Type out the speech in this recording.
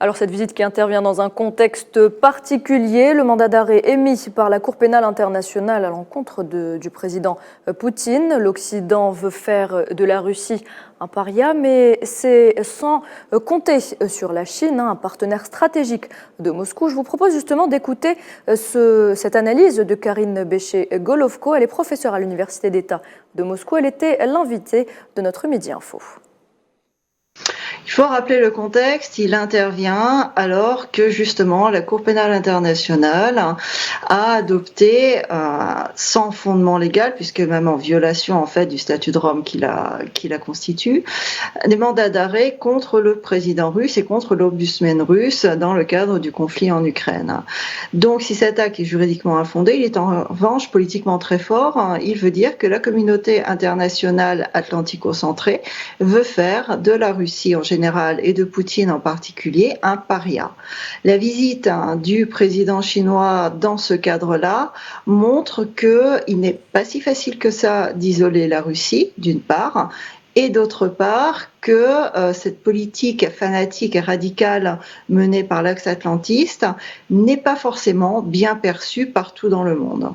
Alors cette visite qui intervient dans un contexte particulier, le mandat d'arrêt émis par la Cour pénale internationale à l'encontre du président Poutine. L'Occident veut faire de la Russie un paria, mais c'est sans compter sur la Chine, un partenaire stratégique de Moscou. Je vous propose justement d'écouter cette analyse de Karine Bécher-Golovko. Elle est professeure à l'Université d'État de Moscou. Elle était l'invitée de notre Midi Info. Il faut rappeler le contexte, il intervient alors que justement la Cour pénale internationale a adopté, sans fondement légal, puisque même en violation en fait du statut de Rome qui la constitue, des mandats d'arrêt contre le président russe et contre l'ombudsman russe dans le cadre du conflit en Ukraine. Donc si cet acte est juridiquement infondé, il est en revanche politiquement très fort. Il veut dire que la communauté internationale atlantico-centrée veut faire de la Russie en général et de Poutine en particulier un paria. La visite du président chinois dans ce cadre-là montre qu'il n'est pas si facile que ça d'isoler la Russie, d'une part, et d'autre part que cette politique fanatique et radicale menée par l'axe atlantiste n'est pas forcément bien perçue partout dans le monde.